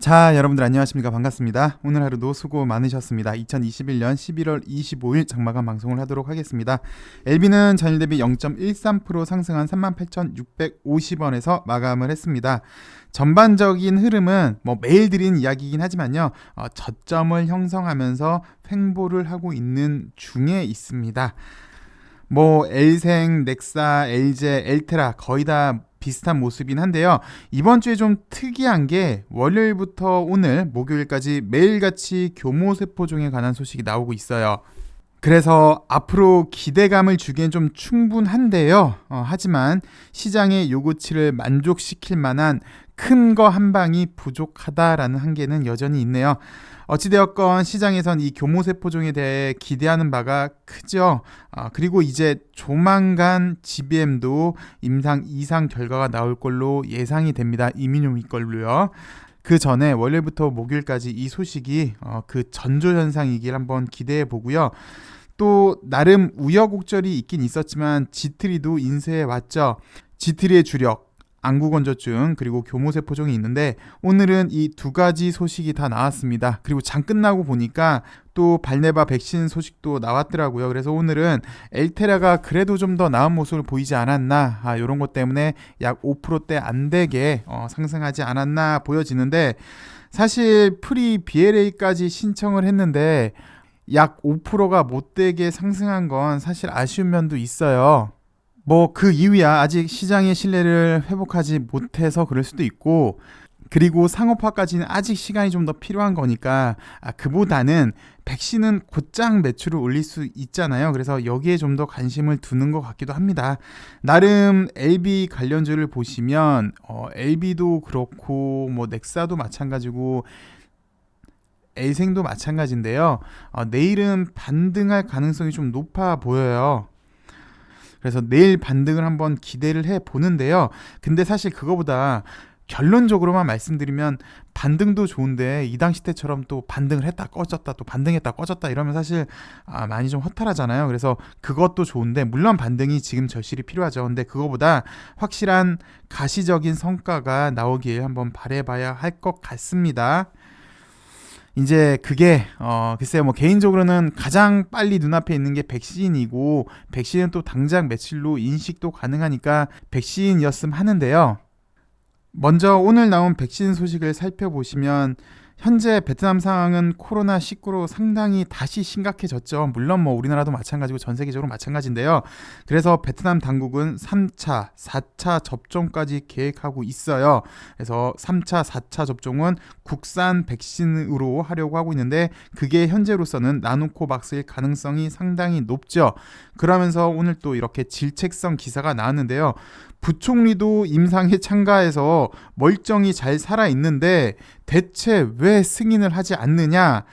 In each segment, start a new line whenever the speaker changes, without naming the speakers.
자, 여러분들 안녕하십니까? 반갑습니다. 오늘 하루도 수고 많으셨습니다. 2021년 11월 25일 장마감 방송을 하도록 하겠습니다. LB는 전일 대비 0.13% 상승한 38,650원에서 마감을 했습니다. 전반적인 흐름은 매일 드린 이야기이긴 하지만요. 저점을 형성하면서 횡보를 하고 있는 중에 있습니다. 엘생, 넥사, 엘제, 엘테라 거의 다 비슷한 모습이긴 한데요. 이번 주에 좀 특이한 게 월요일부터 오늘 목요일까지 매일같이 교모세포종에 관한 소식이 나오고 있어요. 그래서 앞으로 기대감을 주기엔 좀 충분한데요. 하지만 시장의 요구치를 만족시킬 만한 큰 거 한 방이 부족하다라는 한계는 여전히 있네요. 어찌되었건 시장에선 이 교모세포종에 대해 기대하는 바가 크죠. 그리고 이제 조만간 GBM도 임상 이상 결과가 나올 걸로 예상이 됩니다. 이민용이 걸로요. 그 전에 월요일부터 목요일까지 이 소식이 그 전조현상이길 한번 기대해 보고요. 또 나름 우여곡절이 있긴 있었지만 지트리도 인쇄해 왔죠. 지트리의 주력 안구건조증 그리고 교모세포종이 있는데 오늘은 이 두 가지 소식이 다 나왔습니다. 그리고 장 끝나고 보니까 또 발네바 백신 소식도 나왔더라고요. 그래서 오늘은 엘테라가 그래도 좀 더 나은 모습을 보이지 않았나, 이런 것 때문에 약 5%대 안 되게 상승하지 않았나 보여지는데, 사실 프리 BLA까지 신청을 했는데 약 5%가 못되게 상승한 건 사실 아쉬운 면도 있어요. 그 이유야 아직 시장의 신뢰를 회복하지 못해서 그럴 수도 있고, 그리고 상업화까지는 아직 시간이 좀 더 필요한 거니까 그보다는 백신은 곧장 매출을 올릴 수 있잖아요. 그래서 여기에 좀 더 관심을 두는 것 같기도 합니다. 나름 LB 관련주를 보시면 LB도 그렇고 넥사도 마찬가지고 엘생도 마찬가지인데요. 내일은 반등할 가능성이 좀 높아 보여요. 그래서 내일 반등을 한번 기대를 해 보는데요. 근데 사실 그거보다 결론적으로만 말씀드리면 반등도 좋은데 이 당시 때처럼 또 반등을 했다 꺼졌다 또 반등했다 꺼졌다 이러면 사실 많이 좀 허탈하잖아요. 그래서 그것도 좋은데 물론 반등이 지금 절실히 필요하죠. 근데 그거보다 확실한 가시적인 성과가 나오길 한번 바라봐야 할 것 같습니다. 이제 그게 글쎄요, 개인적으로는 가장 빨리 눈앞에 있는 게 백신이고, 백신은 또 당장 며칠로 인식도 가능하니까 백신이었음 하는데요. 먼저 오늘 나온 백신 소식을 살펴보시면 현재 베트남 상황은 코로나19로 상당히 다시 심각해졌죠. 물론 우리나라도 마찬가지고 전 세계적으로 마찬가지인데요. 그래서 베트남 당국은 3차, 4차 접종까지 계획하고 있어요. 그래서 3차, 4차 접종은 국산 백신으로 하려고 하고 있는데 그게 현재로서는 나노코박스일 가능성이 상당히 높죠. 그러면서 오늘 또 이렇게 질책성 기사가 나왔는데요. 부총리도 임상에 참가해서 멀쩡히 잘 살아있는데 대체 왜 승인을 하지 않느냐?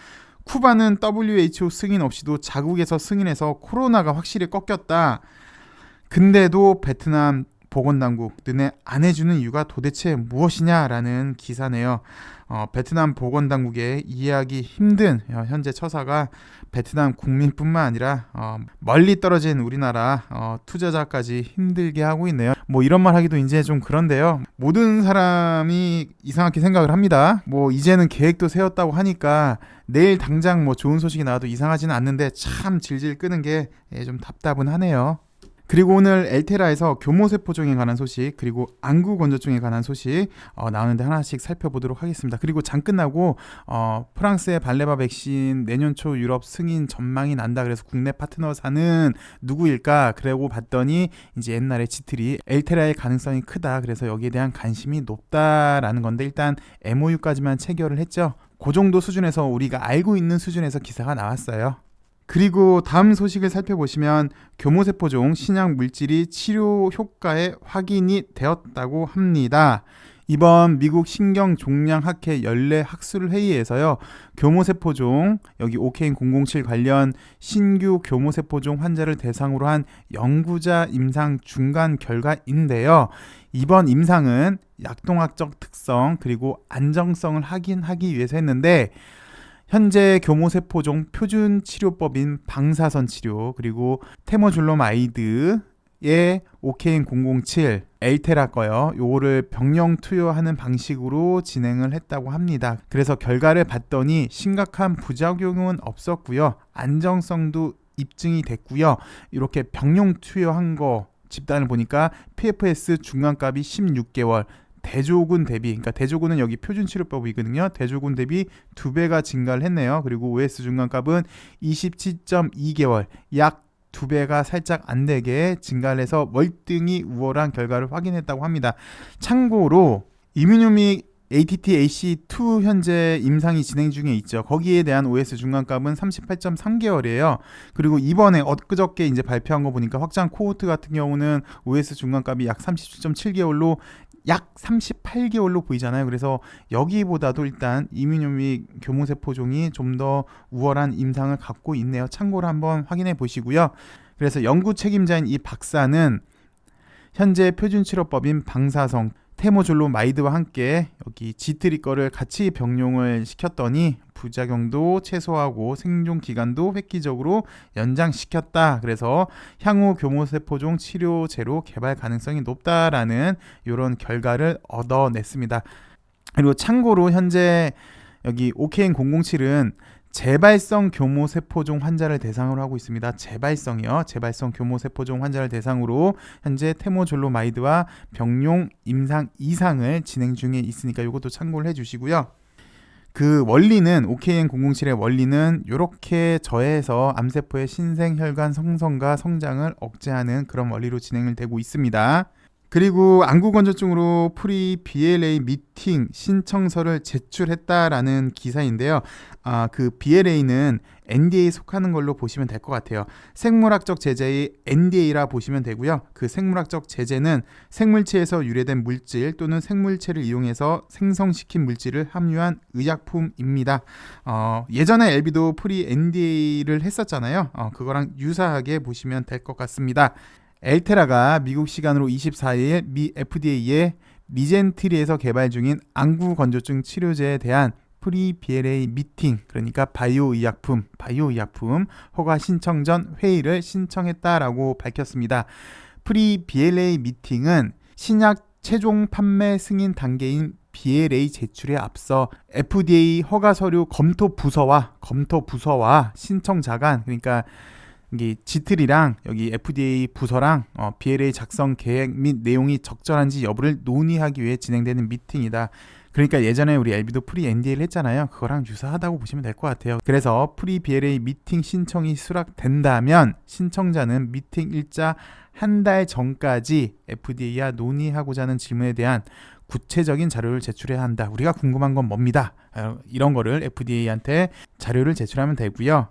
쿠바는 WHO 승인 없이도 자국에서 승인해서 코로나가 확실히 꺾였다. 근데도 베트남 보건당국 눈에 안 해주는 이유가 도대체 무엇이냐라는 기사네요. 베트남 보건당국의 이해하기 힘든 현재 처사가 베트남 국민뿐만 아니라 멀리 떨어진 우리나라 투자자까지 힘들게 하고 있네요. 이런 말 하기도 이제 좀 그런데요. 모든 사람이 이상하게 생각을 합니다. 이제는 계획도 세웠다고 하니까 내일 당장 좋은 소식이 나와도 이상하지는 않는데 참 질질 끄는 게 좀 답답은 하네요. 그리고 오늘 엘테라에서 교모세포종에 관한 소식 그리고 안구건조증에 관한 소식 나오는데 하나씩 살펴보도록 하겠습니다. 그리고 장 끝나고 프랑스의 발네바 백신 내년 초 유럽 승인 전망이 난다. 그래서 국내 파트너사는 누구일까? 그러고 봤더니 이제 옛날에 지트리 엘테라의 가능성이 크다. 그래서 여기에 대한 관심이 높다라는 건데 일단 MOU까지만 체결을 했죠. 그 정도 수준에서 우리가 알고 있는 수준에서 기사가 나왔어요. 그리고 다음 소식을 살펴보시면 교모세포종 신약 물질이 치료 효과에 확인이 되었다고 합니다. 이번 미국 신경종양학회 연례 학술회의에서요. 교모세포종, 여기 오케인007 관련 신규 교모세포종 환자를 대상으로 한 연구자 임상 중간 결과인데요. 이번 임상은 약동학적 특성 그리고 안정성을 확인하기 위해서 했는데 현재 교모세포종 표준 치료법인 방사선 치료 그리고 테모줄로마이드 OKN 007 엘테라 거요. 요거를 병령 투여하는 방식으로 진행을 했다고 합니다. 그래서 결과를 봤더니 심각한 부작용은 없었고요. 안정성도 입증이 됐고요. 이렇게 병용 투여한 거 집단을 보니까 PFS 중간값이 16개월, 대조군 대비, 그러니까 대조군은 여기 표준치료법이거든요. 대조군 대비 2배가 증가를 했네요. 그리고 OS 중간값은 27.2개월, 약 2배가 살짝 안 되게 증가를 해서 월등히 우월한 결과를 확인했다고 합니다. 참고로 이뮤노믹 ATT-AC2 현재 임상이 진행 중에 있죠. 거기에 대한 OS 중간값은 38.3개월이에요. 그리고 이번에 엊그저께 이제 발표한 거 보니까 확장 코호트 같은 경우는 OS 중간값이 약 37.7개월로 약 38개월로 보이잖아요. 그래서 여기보다도 일단 이뮤노믹 교모세포종이 좀 더 우월한 임상을 갖고 있네요. 참고로 한번 확인해 보시고요. 그래서 연구 책임자인 이 박사는 현재 표준치료법인 방사성 테모졸로마이드와 함께 여기 G3 거를 같이 병용을 시켰더니 부작용도 최소화하고 생존 기간도 획기적으로 연장시켰다. 그래서 향후 교모세포종 치료제로 개발 가능성이 높다라는 이런 결과를 얻어냈습니다. 그리고 참고로 현재 여기 OKN 007은 재발성 교모세포종 환자를 대상으로 하고 있습니다. 재발성이요. 재발성 교모세포종 환자를 대상으로 현재 테모졸로마이드와 병용 임상 2상을 진행 중에 있으니까 이것도 참고를 해주시고요. 그 원리는 OKN 007의 원리는 이렇게 저해해서 암세포의 신생혈관 성성과 성장을 억제하는 그런 원리로 진행을 되고 있습니다. 그리고 안구건조증으로 프리 BLA 미팅 신청서를 제출했다라는 기사인데요. 그 BLA는 NDA에 속하는 걸로 보시면 될 것 같아요. 생물학적 제재의 NDA라 보시면 되고요. 그 생물학적 제재는 생물체에서 유래된 물질 또는 생물체를 이용해서 생성시킨 물질을 함유한 의약품입니다. 예전에 LB도 프리 NDA를 했었잖아요. 그거랑 유사하게 보시면 될 것 같습니다. 엘테라가 미국 시간으로 24일 미 FDA에 리젠트리에서 개발 중인 안구 건조증 치료제에 대한 프리 BLA 미팅, 그러니까 바이오 의약품 허가 신청 전 회의를 신청했다라고 밝혔습니다. 프리 BLA 미팅은 신약 최종 판매 승인 단계인 BLA 제출에 앞서 FDA 허가 서류 검토 부서와 신청자 간, 그러니까 이게 G3랑 여기 FDA 부서랑 BLA 작성 계획 및 내용이 적절한지 여부를 논의하기 위해 진행되는 미팅이다. 그러니까 예전에 우리 LB도 프리 NDA를 했잖아요. 그거랑 유사하다고 보시면 될 것 같아요. 그래서 프리 BLA 미팅 신청이 수락된다면 신청자는 미팅 일자 한 달 전까지 FDA와 논의하고자 하는 질문에 대한 구체적인 자료를 제출해야 한다. 우리가 궁금한 건 뭡니다. 이런 거를 FDA한테 자료를 제출하면 되고요.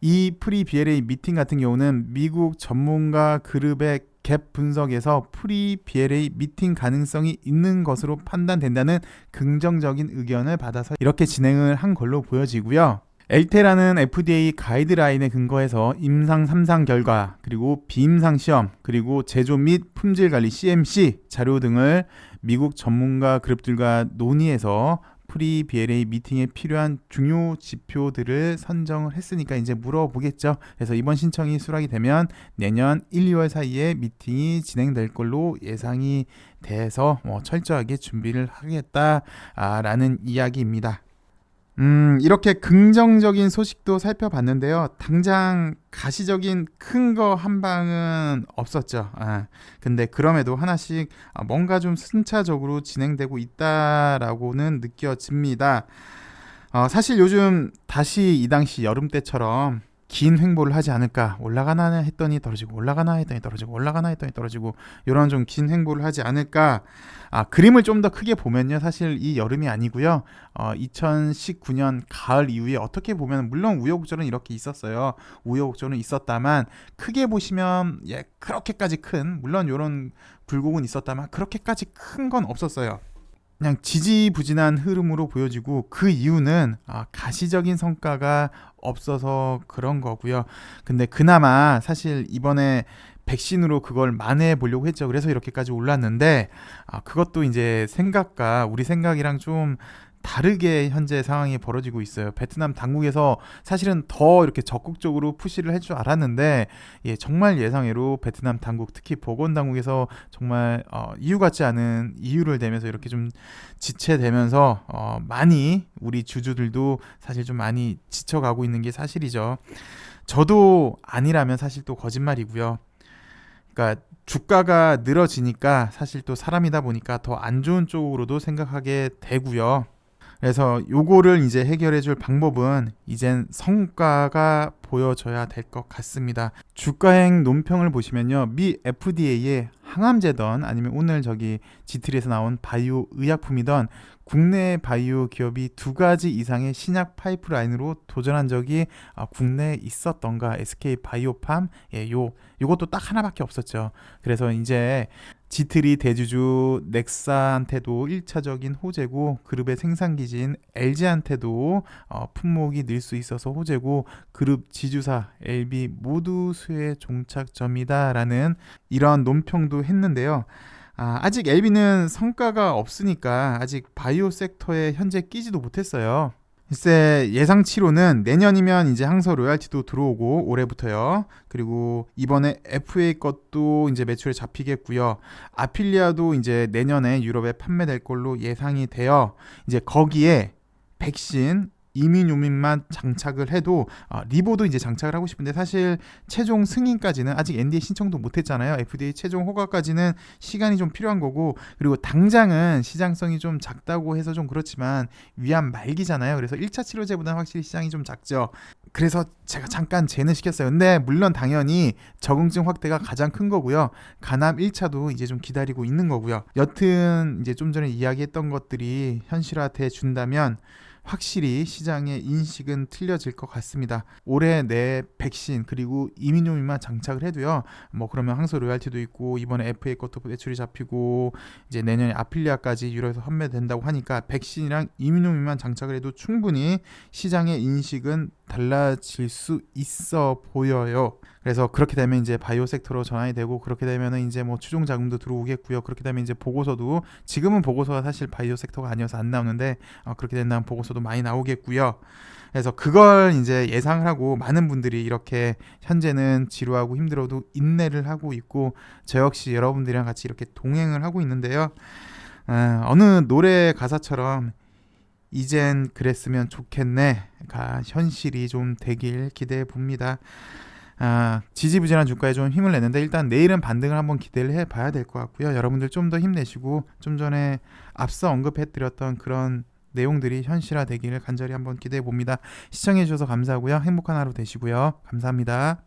이 프리 BLA 미팅 같은 경우는 미국 전문가 그룹의 갭 분석에서 프리 BLA 미팅 가능성이 있는 것으로 판단된다는 긍정적인 의견을 받아서 이렇게 진행을 한 걸로 보여지고요. 엘테라는 FDA 가이드라인에 근거해서 임상 3상 결과, 그리고 비임상 시험, 그리고 제조 및 품질 관리 CMC 자료 등을 미국 전문가 그룹들과 논의해서 프리 BLA 미팅에 필요한 중요 지표들을 선정을 했으니까 이제 물어보겠죠. 그래서 이번 신청이 수락이 되면 내년 1, 2월 사이에 미팅이 진행될 걸로 예상이 돼서 철저하게 준비를 하겠다라는 이야기입니다. 이렇게 긍정적인 소식도 살펴봤는데요. 당장 가시적인 큰 거 한 방은 없었죠. 근데 그럼에도 하나씩 뭔가 좀 순차적으로 진행되고 있다라고는 느껴집니다. 사실 요즘 다시 이 당시 여름 때처럼 긴 횡보를 하지 않을까, 올라가나 했더니 떨어지고 올라가나 했더니 떨어지고 올라가나 했더니 떨어지고 이런 좀 긴 횡보를 하지 않을까. 그림을 좀 더 크게 보면요, 사실 이 여름이 아니고요, 2019년 가을 이후에 어떻게 보면 물론 우여곡절은 이렇게 있었어요. 우여곡절은 있었다만 크게 보시면 그렇게까지 큰, 물론 이런 굴곡은 있었다만 그렇게까지 큰 건 없었어요. 그냥 지지부진한 흐름으로 보여지고 그 이유는 가시적인 성과가 없어서 그런 거고요. 근데 그나마 사실 이번에 백신으로 그걸 만회해 보려고 했죠. 그래서 이렇게까지 올랐는데 그것도 이제 우리 생각이랑 좀 다르게 현재 상황이 벌어지고 있어요. 베트남 당국에서 사실은 더 이렇게 적극적으로 푸시를 할 줄 알았는데 정말 예상외로 베트남 당국, 특히 보건 당국에서 정말 이유 같지 않은 이유를 대면서 이렇게 좀 지체되면서 많이 우리 주주들도 사실 좀 많이 지쳐가고 있는 게 사실이죠. 저도 아니라면 사실 또 거짓말이고요. 그러니까 주가가 늘어지니까 사실 또 사람이다 보니까 더 안 좋은 쪽으로도 생각하게 되고요. 그래서 요거를 이제 해결해 줄 방법은 이젠 성과가 보여져야 될 것 같습니다. 주가행 논평을 보시면요. 미 FDA의 항암제던 아니면 오늘 저기 지트리에서 나온 바이오 의약품이던 국내 바이오 기업이 2가지 이상의 신약 파이프라인으로 도전한 적이 국내에 있었던가. SK 바이오팜 요것도 딱 하나밖에 없었죠. 그래서 이제 지트리 대주주 넥사한테도 1차적인 호재고, 그룹의 생산기지인 LG한테도 품목이 늘 수 있어서 호재고, 그룹 지주사 LB 모두 수혜 종착점이다라는 이런 논평도 했는데요. 아직 LB는 성과가 없으니까 아직 바이오 섹터에 현재 끼지도 못했어요. 글쎄 예상치로는 내년이면 이제 항서 로얄티도 들어오고 올해부터요. 그리고 이번에 FA 것도 이제 매출에 잡히겠고요. 아필리아도 이제 내년에 유럽에 판매될 걸로 예상이 되어 이제 거기에 백신 이민요민만 장착을 해도 리보도 이제 장착을 하고 싶은데 사실 최종 승인까지는 아직 NDA 신청도 못했잖아요. FDA 최종 허가까지는 시간이 좀 필요한 거고, 그리고 당장은 시장성이 좀 작다고 해서 좀 그렇지만 위암 말기잖아요. 그래서 1차 치료제보다는 확실히 시장이 좀 작죠. 그래서 제가 잠깐 재는 시켰어요. 근데 물론 당연히 적응증 확대가 가장 큰 거고요. 간암 1차도 이제 좀 기다리고 있는 거고요. 여튼 이제 좀 전에 이야기했던 것들이 현실화돼 준다면 확실히 시장의 인식은 틀려질 것 같습니다. 올해 내 백신 그리고 이민요민만 장착을 해도요. 뭐 그러면 항소 로얄티도 있고 이번에 FA 것도 매출이 잡히고 이제 내년에 아필리아까지 유럽에서 판매된다고 하니까 백신이랑 이민요민만 장착을 해도 충분히 시장의 인식은 달라질 수 있어 보여요. 그래서 그렇게 되면 이제 바이오 섹터로 전환이 되고, 그렇게 되면은 이제 뭐 추종 자금도 들어오겠고요. 그렇게 되면 이제 보고서도, 지금은 보고서가 사실 바이오 섹터가 아니어서 안 나오는데 그렇게 된다면 보고서도 많이 나오겠고요. 그래서 그걸 이제 예상을 하고 많은 분들이 이렇게 현재는 지루하고 힘들어도 인내를 하고 있고, 저 역시 여러분들이랑 같이 이렇게 동행을 하고 있는데요. 어느 노래 가사처럼 이젠 그랬으면 좋겠네가 현실이 좀 되길 기대해 봅니다. 지지부진한 주가에 좀 힘을 냈는데 일단 내일은 반등을 한번 기대를 해봐야 될 것 같고요. 여러분들 좀 더 힘내시고 좀 전에 앞서 언급해드렸던 그런 내용들이 현실화되기를 간절히 한번 기대해 봅니다. 시청해 주셔서 감사하고요. 행복한 하루 되시고요. 감사합니다.